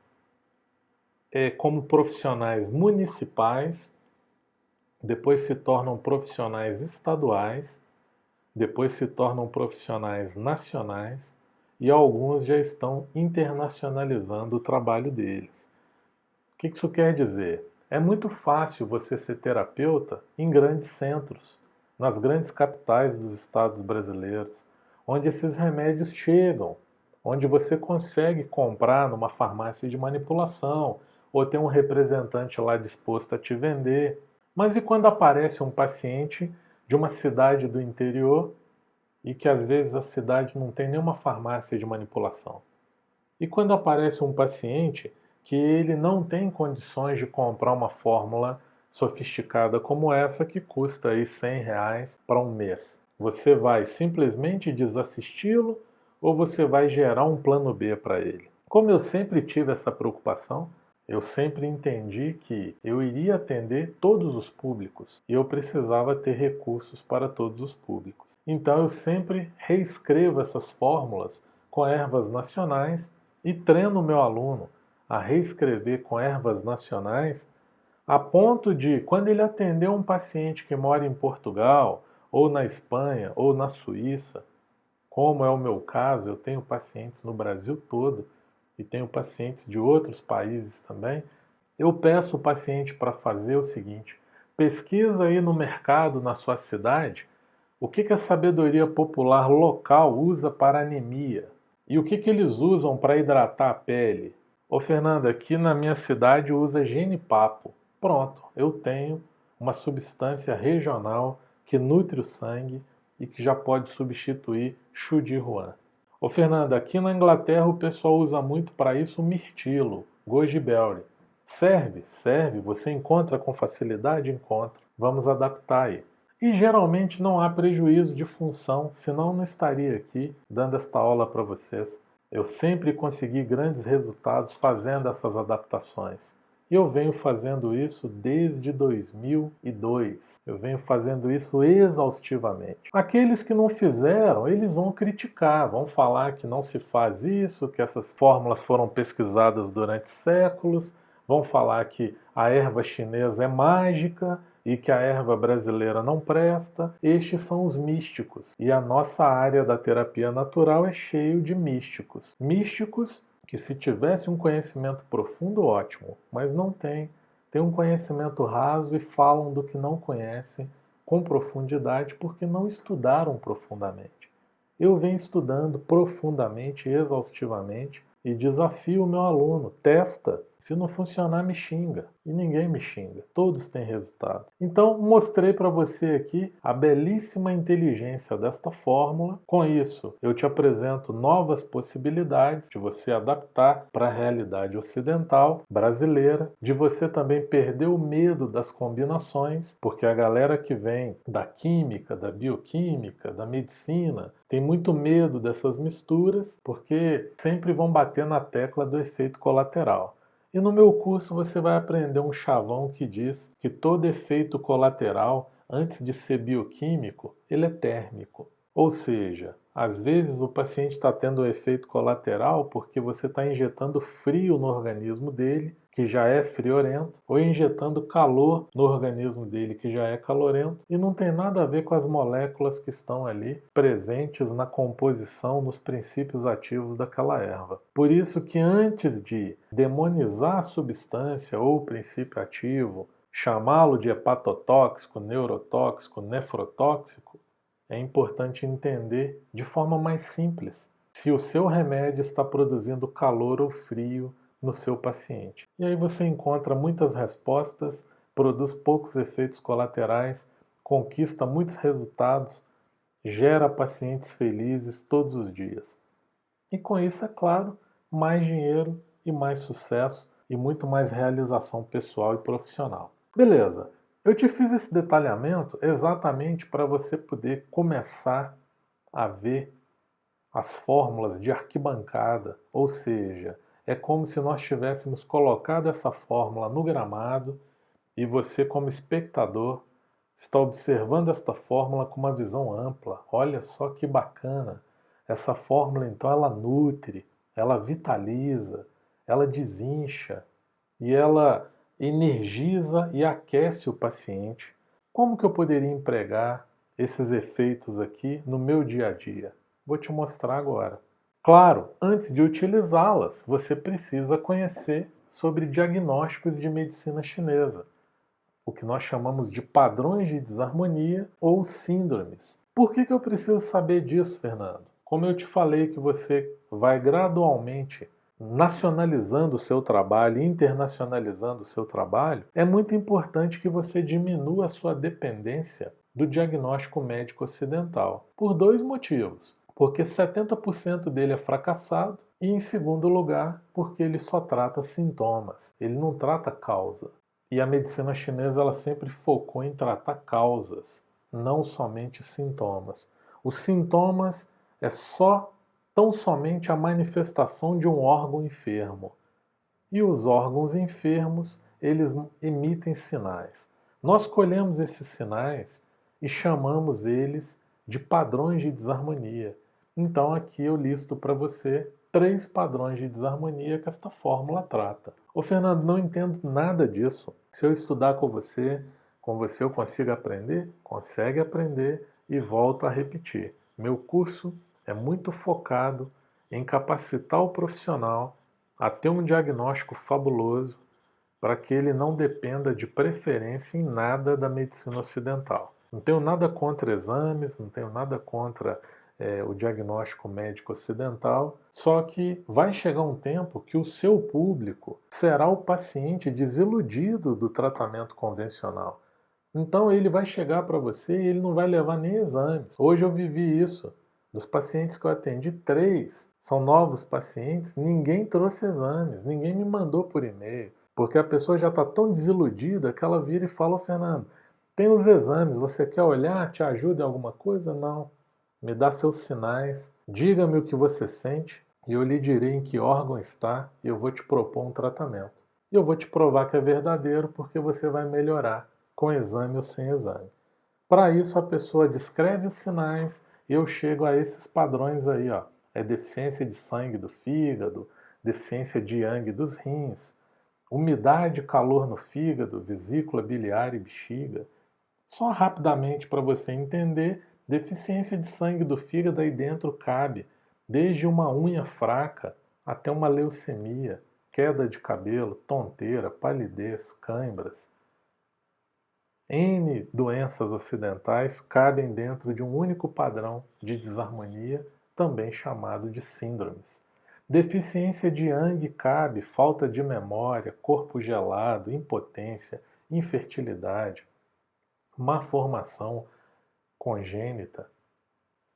como profissionais municipais, depois se tornam profissionais estaduais, depois se tornam profissionais nacionais e alguns já estão internacionalizando o trabalho deles. O que isso quer dizer? É muito fácil você ser terapeuta em grandes centros, nas grandes capitais dos estados brasileiros, onde esses remédios chegam, onde você consegue comprar numa farmácia de manipulação ou ter um representante lá disposto a te vender. Mas e quando aparece um paciente de uma cidade do interior e que às vezes a cidade não tem nenhuma farmácia de manipulação? E quando aparece um paciente que ele não tem condições de comprar uma fórmula sofisticada como essa que custa aí R$100 para um mês? Você vai simplesmente desassisti-lo ou você vai gerar um plano B para ele? Como eu sempre tive essa preocupação, eu sempre entendi que eu iria atender todos os públicos e eu precisava ter recursos para todos os públicos. Então eu sempre reescrevo essas fórmulas com ervas nacionais e treino o meu aluno a reescrever com ervas nacionais a ponto de, quando ele atender um paciente que mora em Portugal, ou na Espanha, ou na Suíça, como é o meu caso, eu tenho pacientes no Brasil todo e tenho pacientes de outros países também, eu peço o paciente para fazer o seguinte: pesquisa aí no mercado, na sua cidade, o que a sabedoria popular local usa para anemia e o que eles usam para hidratar a pele. Ô Fernanda, aqui na minha cidade usa genipapo. Pronto, eu tenho uma substância regional que nutre o sangue e que já pode substituir Shu de Ruan. Ô Fernanda, aqui na Inglaterra o pessoal usa muito para isso o mirtilo, goji berry. Serve? Serve. Você encontra com facilidade? Encontra. Vamos adaptar aí. E geralmente não há prejuízo de função, senão não estaria aqui dando esta aula para vocês. Eu sempre consegui grandes resultados fazendo essas adaptações. E eu venho fazendo isso desde 2002. Eu venho fazendo isso exaustivamente. Aqueles que não fizeram, eles vão criticar, vão falar que não se faz isso, que essas fórmulas foram pesquisadas durante séculos, vão falar que a erva chinesa é mágica e que a erva brasileira não presta. Estes são os místicos. E a nossa área da terapia natural é cheio de místicos. Místicos que, se tivesse um conhecimento profundo, ótimo, mas não tem. Tem um conhecimento raso e falam do que não conhecem com profundidade porque não estudaram profundamente. Eu venho estudando profundamente, exaustivamente, e desafio o meu aluno, testa. Se não funcionar, me xinga. E ninguém me xinga. Todos têm resultado. Então, mostrei para você aqui a belíssima inteligência desta fórmula. Com isso, eu te apresento novas possibilidades de você adaptar para a realidade ocidental, brasileira, de você também perder o medo das combinações, porque a galera que vem da química, da bioquímica, da medicina, tem muito medo dessas misturas, porque sempre vão bater na tecla do efeito colateral. E no meu curso você vai aprender um chavão que diz que todo efeito colateral, antes de ser bioquímico, ele é térmico. Ou seja, às vezes o paciente está tendo um efeito colateral porque você está injetando frio no organismo dele, que já é friorento, ou injetando calor no organismo dele, que já é calorento, e não tem nada a ver com as moléculas que estão ali presentes na composição, nos princípios ativos daquela erva. Por isso que antes de demonizar a substância ou o princípio ativo, chamá-lo de hepatotóxico, neurotóxico, nefrotóxico, é importante entender de forma mais simples se o seu remédio está produzindo calor ou frio no seu paciente. E aí você encontra muitas respostas, produz poucos efeitos colaterais, conquista muitos resultados, gera pacientes felizes todos os dias. E com isso, é claro, mais dinheiro e mais sucesso e muito mais realização pessoal e profissional. Beleza, eu te fiz esse detalhamento exatamente para você poder começar a ver as fórmulas de arquibancada, ou seja, é como se nós tivéssemos colocado essa fórmula no gramado e você, como espectador, está observando esta fórmula com uma visão ampla. Olha só que bacana! Essa fórmula, então, ela nutre, ela vitaliza, ela desincha e ela energiza e aquece o paciente. Como que eu poderia empregar esses efeitos aqui no meu dia a dia? Vou te mostrar agora. Claro, antes de utilizá-las, você precisa conhecer sobre diagnósticos de medicina chinesa, o que nós chamamos de padrões de desarmonia ou síndromes. Por que eu preciso saber disso, Fernando? Como eu te falei que você vai gradualmente nacionalizando o seu trabalho, internacionalizando o seu trabalho, é muito importante que você diminua a sua dependência do diagnóstico médico ocidental, por dois motivos. Porque 70% dele é fracassado e, em segundo lugar, porque ele só trata sintomas, ele não trata causa. E a medicina chinesa ela sempre focou em tratar causas, não somente sintomas. Os sintomas é tão somente a manifestação de um órgão enfermo. E os órgãos enfermos, eles emitem sinais. Nós colhemos esses sinais e chamamos eles de padrões de desarmonia. Então aqui eu listo para você 3 padrões de desarmonia que esta fórmula trata. Ô Fernando, não entendo nada disso. Se eu estudar com você eu consigo aprender? Consegue aprender e volto a repetir. Meu curso é muito focado em capacitar o profissional a ter um diagnóstico fabuloso para que ele não dependa de preferência em nada da medicina ocidental. Não tenho nada contra exames, não tenho nada contra o diagnóstico médico ocidental, só que vai chegar um tempo que o seu público será o paciente desiludido do tratamento convencional. Então ele vai chegar para você e ele não vai levar nem exames. Hoje eu vivi isso. Dos pacientes que eu atendi, 3 são novos pacientes, ninguém trouxe exames, ninguém me mandou por e-mail. Porque a pessoa já está tão desiludida que ela vira e fala: Fernando, Tem os exames, você quer olhar, te ajuda em alguma coisa? Não. Me dá seus sinais, diga-me o que você sente e eu lhe direi em que órgão está e eu vou te propor um tratamento. E eu vou te provar que é verdadeiro porque você vai melhorar, com exame ou sem exame. Para isso a pessoa descreve os sinais e eu chego a esses padrões aí, ó. É deficiência de sangue do fígado, deficiência de yang dos rins, umidade e calor no fígado, vesícula biliar e bexiga. Só rapidamente para você entender, deficiência de sangue do fígado aí dentro cabe desde uma unha fraca até uma leucemia, queda de cabelo, tonteira, palidez, cãibras. N doenças ocidentais cabem dentro de um único padrão de desarmonia, também chamado de síndromes. Deficiência de Yang cabe falta de memória, corpo gelado, impotência, infertilidade, má formação congênita,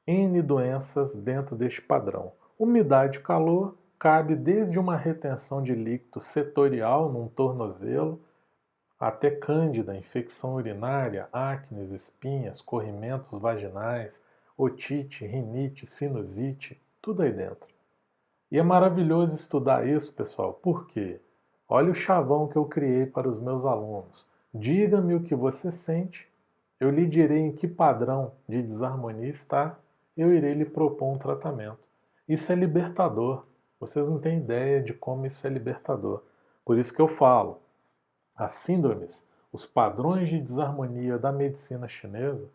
N doenças dentro deste padrão. Umidade e calor cabe desde uma retenção de líquido setorial num tornozelo até cândida, infecção urinária, acnes, espinhas, corrimentos vaginais, otite, rinite, sinusite, tudo aí dentro. E é maravilhoso estudar isso, pessoal, porque olha o chavão que eu criei para os meus alunos. Diga-me o que você sente, eu lhe direi em que padrão de desarmonia está, eu irei lhe propor um tratamento. Isso é libertador. Vocês não têm ideia de como isso é libertador. Por isso que eu falo, as síndromes, os padrões de desarmonia da medicina chinesa,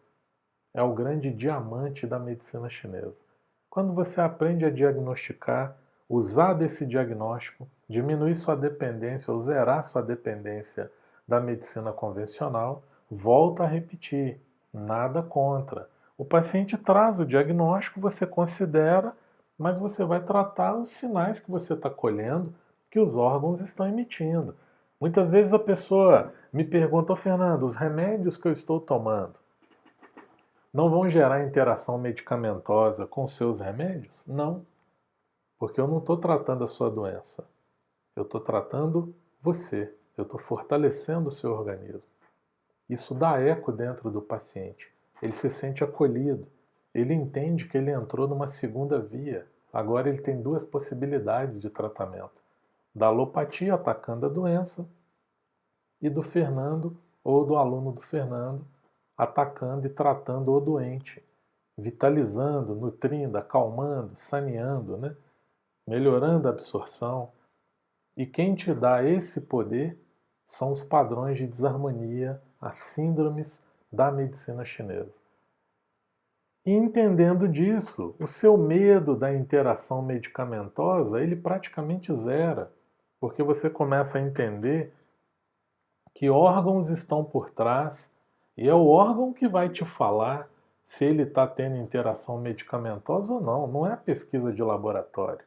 é o grande diamante da medicina chinesa. Quando você aprende a diagnosticar, usar desse diagnóstico, diminuir sua dependência ou zerar sua dependência da medicina convencional, volta a repetir, nada contra. O paciente traz o diagnóstico, você considera, mas você vai tratar os sinais que você está colhendo, que os órgãos estão emitindo. Muitas vezes a pessoa me pergunta, Fernando, os remédios que eu estou tomando não vão gerar interação medicamentosa com seus remédios? Não, porque eu não estou tratando a sua doença. Eu estou tratando você. Eu estou fortalecendo o seu organismo. Isso dá eco dentro do paciente. Ele se sente acolhido. Ele entende que ele entrou numa segunda via. Agora ele tem duas possibilidades de tratamento. Da alopatia atacando a doença e do Fernando ou do aluno do Fernando atacando e tratando o doente, vitalizando, nutrindo, acalmando, saneando, né? Melhorando a absorção. E quem te dá esse poder são os padrões de desarmonia, as síndromes da medicina chinesa. E entendendo disso, o seu medo da interação medicamentosa, ele praticamente zera, porque você começa a entender que órgãos estão por trás e é o órgão que vai te falar se ele está tendo interação medicamentosa ou não. Não é a pesquisa de laboratório.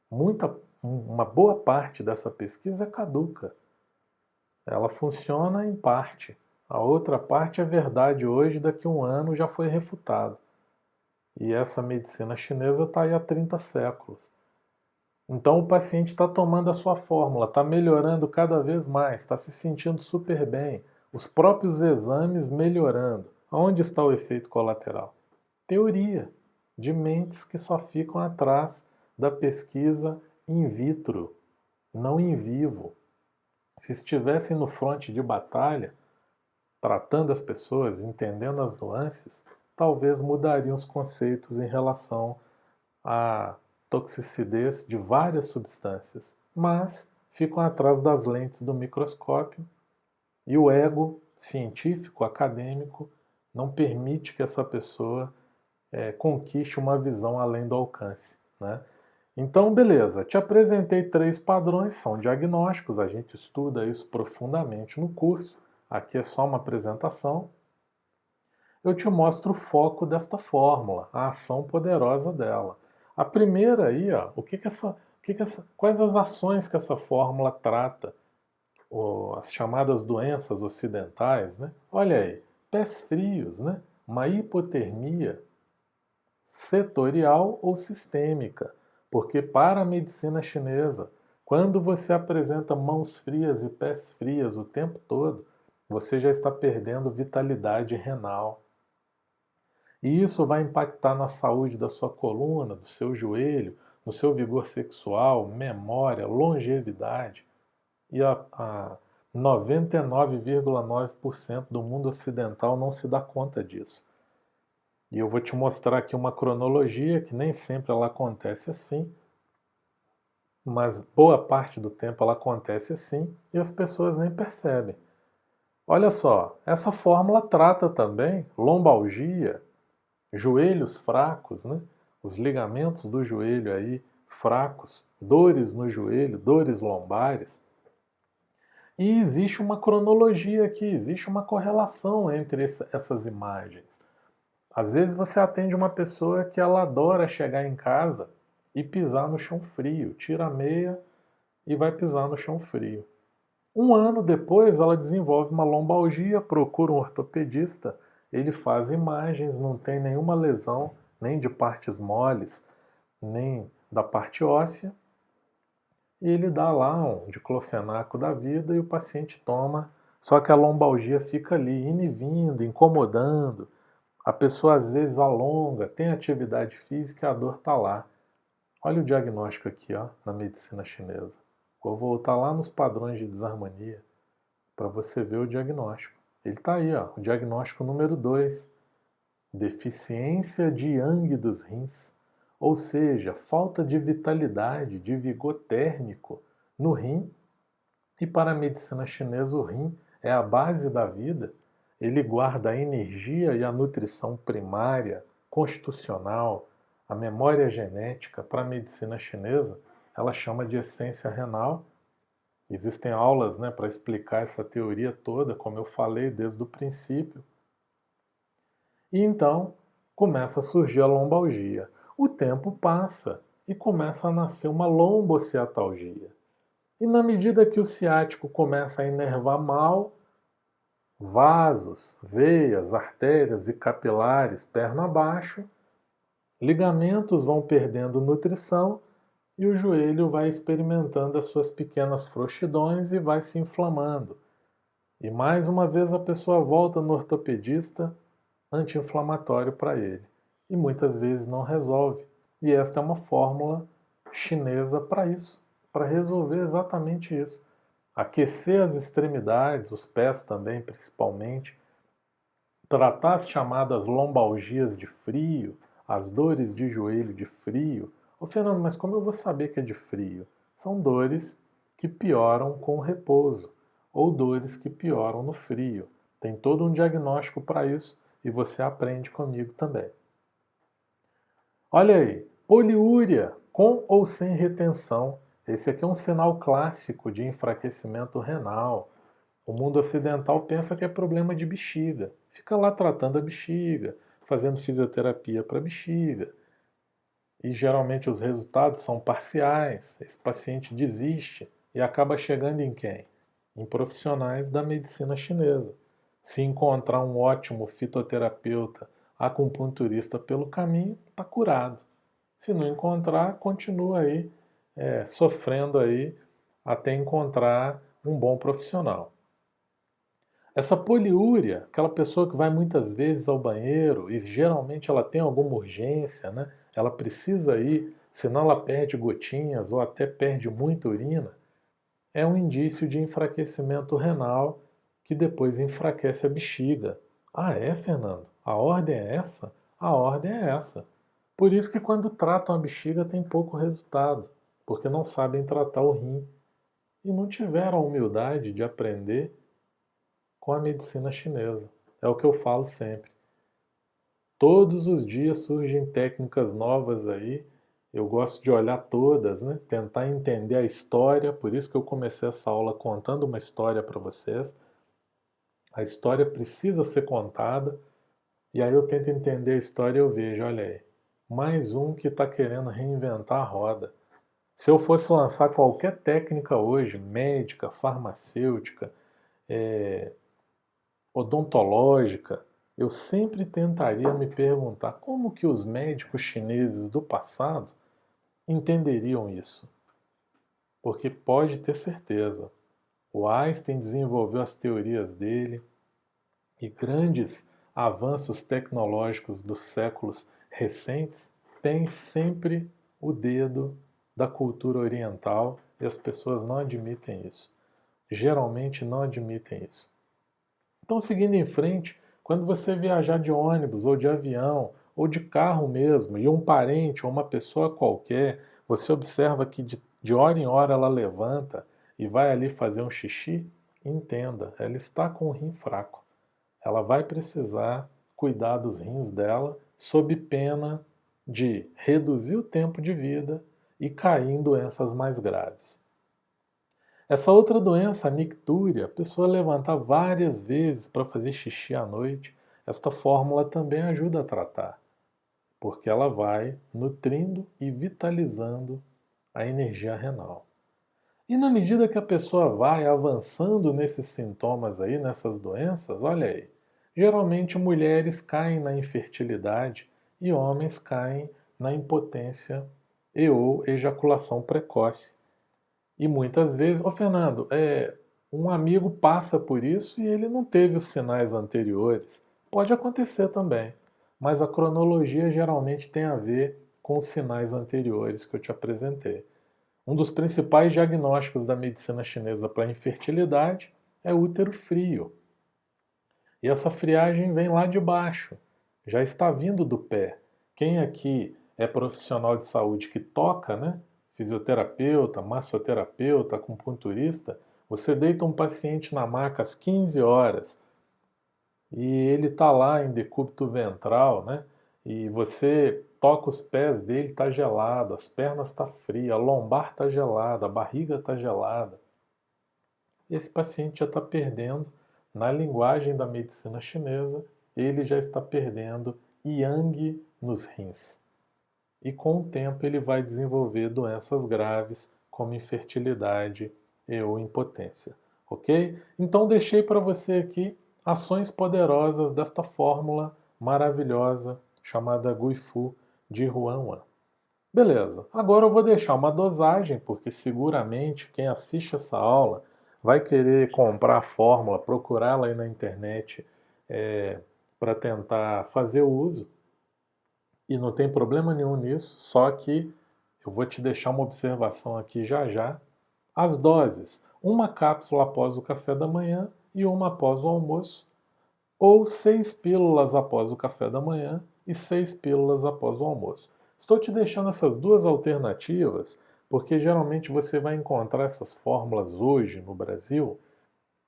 Uma boa parte dessa pesquisa é caduca. Ela funciona em parte. A outra parte é verdade hoje, daqui a um ano já foi refutado. E essa medicina chinesa está aí há 30 séculos. Então o paciente está tomando a sua fórmula, está melhorando cada vez mais, está se sentindo super bem, os próprios exames melhorando. Onde está o efeito colateral? Teoria de mentes que só ficam atrás da pesquisa in vitro, não in vivo. Se estivessem no fronte de batalha, tratando as pessoas, entendendo as nuances, talvez mudariam os conceitos em relação a toxicidade de várias substâncias, mas ficam atrás das lentes do microscópio e o ego científico, acadêmico, não permite que essa pessoa conquiste uma visão além do alcance, né? Então, beleza, te apresentei 3 padrões, são diagnósticos, a gente estuda isso profundamente no curso, aqui é só uma apresentação. Eu te mostro o foco desta fórmula, a ação poderosa dela. A primeira aí, ó, quais as ações que essa fórmula trata? As chamadas doenças ocidentais, né? Olha aí, pés frios, né? Uma hipotermia setorial ou sistêmica, porque para a medicina chinesa, quando você apresenta mãos frias e pés frias o tempo todo, você já está perdendo vitalidade renal. E isso vai impactar na saúde da sua coluna, do seu joelho, no seu vigor sexual, memória, longevidade. E a 99,9% do mundo ocidental não se dá conta disso. E eu vou te mostrar aqui uma cronologia que nem sempre ela acontece assim, mas boa parte do tempo ela acontece assim e as pessoas nem percebem. Olha só, essa fórmula trata também lombalgia, joelhos fracos, né? Os ligamentos do joelho aí fracos, dores no joelho, dores lombares. E existe uma cronologia aqui, existe uma correlação entre essas imagens. Às vezes você atende uma pessoa que ela adora chegar em casa e pisar no chão frio, tira a meia e vai pisar no chão frio. Um ano depois ela desenvolve uma lombalgia, procura um ortopedista, ele faz imagens, não tem nenhuma lesão, nem de partes moles, nem da parte óssea, e ele dá lá um diclofenaco da vida e o paciente toma, só que a lombalgia fica ali, indo e vindo, incomodando, a pessoa às vezes alonga, tem atividade física e a dor está lá. Olha o diagnóstico aqui, ó, na medicina chinesa. Vou voltar lá nos padrões de desarmonia para você ver o diagnóstico. Ele está aí, ó, o diagnóstico número 2. Deficiência de Yang dos rins, ou seja, falta de vitalidade, de vigor térmico no rim. E para a medicina chinesa o rim é a base da vida, ele guarda a energia e a nutrição primária, constitucional, a memória genética. Para a medicina chinesa, ela chama de essência renal. Existem aulas, né, para explicar essa teoria toda, como eu falei desde o princípio. E então começa a surgir a lombalgia. O tempo passa e começa a nascer uma lombociatalgia. E na medida que o ciático começa a inervar mal, vasos, veias, artérias e capilares perna abaixo, ligamentos vão perdendo nutrição e o joelho vai experimentando as suas pequenas frouxidões e vai se inflamando. E mais uma vez a pessoa volta no ortopedista anti-inflamatório para ele. E muitas vezes não resolve. E esta é uma fórmula chinesa para isso, para resolver exatamente isso. Aquecer as extremidades, os pés também principalmente, tratar as chamadas lombalgias de frio, as dores de joelho de frio. Ô Fernando, mas como eu vou saber que é de frio? São dores que pioram com o repouso, ou dores que pioram no frio. Tem todo um diagnóstico para isso e você aprende comigo também. Olha aí, poliúria, com ou sem retenção. Esse aqui é um sinal clássico de enfraquecimento renal. O mundo ocidental pensa que é problema de bexiga. Fica lá tratando a bexiga, fazendo fisioterapia para a bexiga. E geralmente os resultados são parciais. Esse paciente desiste e acaba chegando em quem? Em profissionais da medicina chinesa. Se encontrar um ótimo fitoterapeuta, acupunturista pelo caminho, está curado. Se não encontrar, continua aí sofrendo aí até encontrar um bom profissional. Essa poliúria, aquela pessoa que vai muitas vezes ao banheiro e geralmente ela tem alguma urgência, né? Ela precisa ir, senão ela perde gotinhas ou até perde muita urina, é um indício de enfraquecimento renal que depois enfraquece a bexiga. Ah, é, Fernando? A ordem é essa? A ordem é essa. Por isso que quando tratam a bexiga tem pouco resultado, porque não sabem tratar o rim e não tiveram a humildade de aprender com a medicina chinesa. É o que eu falo sempre. Todos os dias surgem técnicas novas aí. Eu gosto de olhar todas, né? Tentar entender a história. Por isso que eu comecei essa aula contando uma história para vocês. A história precisa ser contada. E aí eu tento entender a história e eu vejo, olha aí, mais um que está querendo reinventar a roda. Se eu fosse lançar qualquer técnica hoje, médica, farmacêutica, odontológica, eu sempre tentaria me perguntar como que os médicos chineses do passado entenderiam isso. Porque pode ter certeza, O Einstein desenvolveu as teorias dele e grandes avanços tecnológicos dos séculos recentes têm sempre o dedo da cultura oriental e as pessoas não admitem isso. Geralmente não admitem isso. Então, seguindo em frente, quando você viajar de ônibus ou de avião ou de carro mesmo e um parente ou uma pessoa qualquer, você observa que de hora em hora ela levanta e vai ali fazer um xixi, entenda, ela está com o rim fraco. Ela vai precisar cuidar dos rins dela sob pena de reduzir o tempo de vida e cair em doenças mais graves. Essa outra doença, a nictúria, a pessoa levantar várias vezes para fazer xixi à noite, esta fórmula também ajuda a tratar, porque ela vai nutrindo e vitalizando a energia renal. E na medida que a pessoa vai avançando nesses sintomas aí, nessas doenças, olha aí, geralmente mulheres caem na infertilidade e homens caem na impotência e ou ejaculação precoce. E muitas vezes, Fernando, um amigo passa por isso e ele não teve os sinais anteriores. Pode acontecer também, mas a cronologia geralmente tem a ver com os sinais anteriores que eu te apresentei. Um dos principais diagnósticos da medicina chinesa para a infertilidade é o útero frio. E essa friagem vem lá de baixo, já está vindo do pé. Quem aqui é profissional de saúde que toca, né? Fisioterapeuta, massoterapeuta, acupunturista, você deita um paciente na maca às 15 horas e ele está lá em decúbito ventral, né? E você toca os pés dele, está gelado, as pernas estão frias, a lombar está gelada, a barriga está gelada. Esse paciente já está perdendo, na linguagem da medicina chinesa, ele já está perdendo yang nos rins. E com o tempo ele vai desenvolver doenças graves como infertilidade e ou impotência, ok? Então deixei para você aqui ações poderosas desta fórmula maravilhosa chamada Guifu de Huanwan. Beleza, agora eu vou deixar uma dosagem, porque seguramente quem assiste essa aula vai querer comprar a fórmula, procurá-la aí na internet para tentar fazer o uso. E não tem problema nenhum nisso, só que eu vou te deixar uma observação aqui já já. As doses, uma cápsula após o café da manhã e uma após o almoço, ou 6 pílulas após o café da manhã e 6 pílulas após o almoço. Estou te deixando essas duas alternativas porque geralmente você vai encontrar essas fórmulas hoje no Brasil,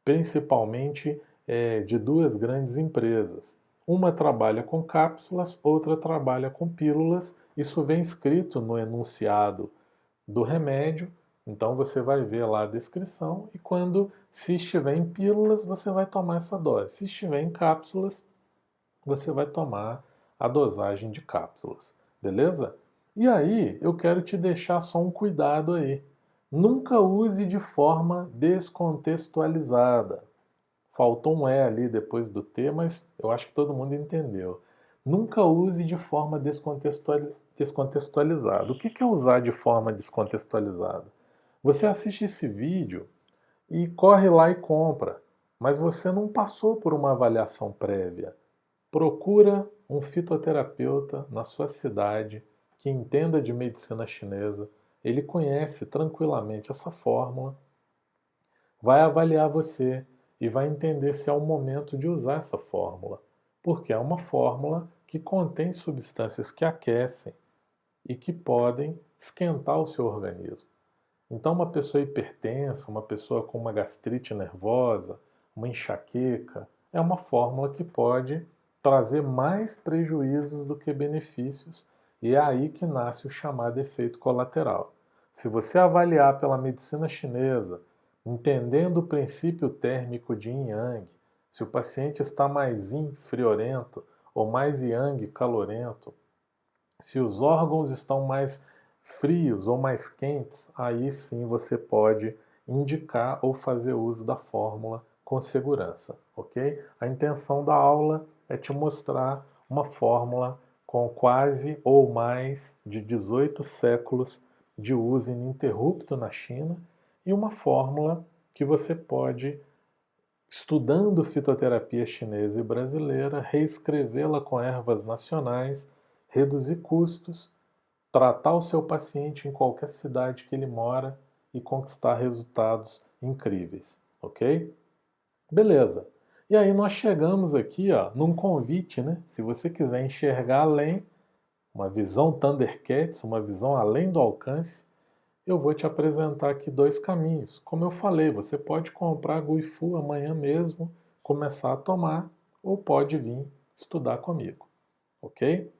principalmente de duas grandes empresas. Uma trabalha com cápsulas, outra trabalha com pílulas. Isso vem escrito no enunciado do remédio, então você vai ver lá a descrição e quando, se estiver em pílulas, você vai tomar essa dose. Se estiver em cápsulas, você vai tomar a dosagem de cápsulas, beleza? E aí, eu quero te deixar só um cuidado aí. Nunca use de forma descontextualizada. Faltou um E ali depois do T, mas eu acho que todo mundo entendeu. Nunca use de forma descontextualizada. O que é usar de forma descontextualizada? Você assiste esse vídeo e corre lá e compra, mas você não passou por uma avaliação prévia. Procura um fitoterapeuta na sua cidade que entenda de medicina chinesa. Ele conhece tranquilamente essa fórmula, vai avaliar você e vai entender se é o momento de usar essa fórmula, porque é uma fórmula que contém substâncias que aquecem e que podem esquentar o seu organismo. Então, uma pessoa hipertensa, uma pessoa com uma gastrite nervosa, uma enxaqueca, é uma fórmula que pode trazer mais prejuízos do que benefícios, e é aí que nasce o chamado efeito colateral. Se você avaliar pela medicina chinesa, entendendo o princípio térmico de yin yang, se o paciente está mais yin friorento ou mais yang calorento, se os órgãos estão mais frios ou mais quentes, aí sim você pode indicar ou fazer uso da fórmula com segurança, ok? A intenção da aula é te mostrar uma fórmula com quase ou mais de 18 séculos de uso ininterrupto na China e uma fórmula que você pode, estudando fitoterapia chinesa e brasileira, reescrevê-la com ervas nacionais, reduzir custos, tratar o seu paciente em qualquer cidade que ele mora e conquistar resultados incríveis, ok? Beleza. E aí nós chegamos aqui, ó, num convite, né? Se você quiser enxergar além, uma visão Thundercats, uma visão além do alcance, eu vou te apresentar aqui dois caminhos. Como eu falei, você pode comprar Guifu amanhã mesmo, começar a tomar, ou pode vir estudar comigo, ok?